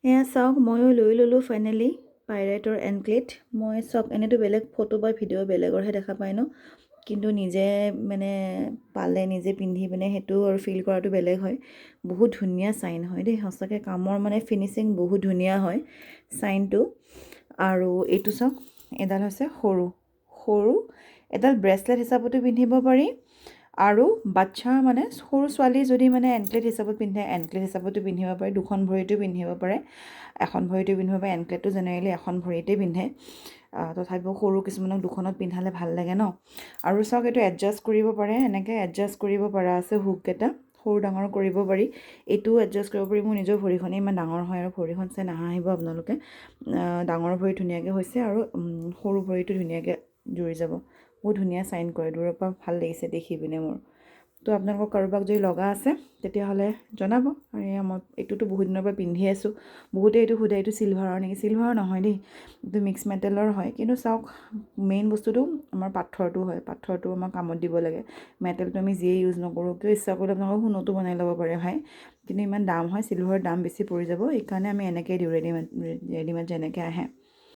এয়া চাওক ময়ো লৈ ল'লোঁ ফাইনেলি পাইৰেটৰ এনক্লেট। মই চাওক এনেতো বেলেগ ফটো বা ভিডিঅ' বেলেগৰহে দেখা পাই ন, কিন্তু নিজে মানে পালে নিজে পিন্ধি পিনে সেইটো আৰু ফিল কৰাটো বেলেগ হয়। বহুত ধুনীয়া চাইন হয় দেই, সঁচাকৈ কামৰ মানে ফিনিচিং বহুত ধুনীয়া হয় চাইনটো। আৰু এইটো চাওক, এডাল হৈছে সৰু সৰু এডাল ব্ৰেচলেট হিচাপতো পিন্ধিব পাৰি, আৰু বাচ্ছা মানে সৰু ছোৱালী যদি মানে এনক্লেট হিচাপত পিন্ধে এনক্লেট হিচাপতো পিন্ধিব পাৰে, দুখন ভৰিতো পিন্ধিব পাৰে, এখন ভৰিতো পিন্ধিব পাৰে। এনক্লেটটো জেনেৰেলি এখন ভৰিতে পিন্ধে, তথাপিও সৰু কিছুমানক দুখনত পিন্ধালে ভাল লাগে ন। আৰু চাওক এইটো এডজাষ্ট কৰিব পাৰে, এনেকৈ এডজাষ্ট কৰিব পৰা আছে হুককেইটা, সৰু ডাঙৰ কৰিব পাৰি। এইটোও এডজাষ্ট কৰিব পাৰি। মোৰ নিজৰ ভৰিখনেই ইমান ডাঙৰ হয় আৰু ভৰিখন চাই নাহাঁহিব আপোনালোকে। ডাঙৰ ভৰি ধুনীয়াকৈ হৈছে আৰু সৰু ভৰিটো ধুনীয়াকৈ জুৰি যাব। বহুত ধুনীয়া চাইন কৰে, দূৰৰ পৰা ভাল লাগিছে দেখি পিনে মোৰ। তো আপোনালোকৰ কাৰোবাক যদি লগা আছে তেতিয়াহ'লে জনাব। আৰু এয়া মই এইটোতো বহুত দিনৰ পৰা পিন্ধি আছোঁ। বহুতে এইটো সোধে এইটো চিলভাৰৰ নেকি? চিলভাৰৰ নহয় দেই, এইটো মিক্স মেটেলৰ হয়। কিন্তু চাওক মেইন বস্তুটো আমাৰ পাথৰটো হয়, পাথৰটো আমাৰ কামত দিব লাগে। মেটেলটো আমি যিয়ে ইউজ নকৰোঁ কিয়, ইচ্ছা কৰিলে আপোনালোকক সোণতো বনাই ল'ব পাৰে ভাই, কিন্তু ইমান দাম হয়, চিলভাৰৰ দাম বেছি পৰি যাব। সেইকাৰণে আমি এনেকৈ দিওঁ ৰেডিমেড যেনেকৈ আহে।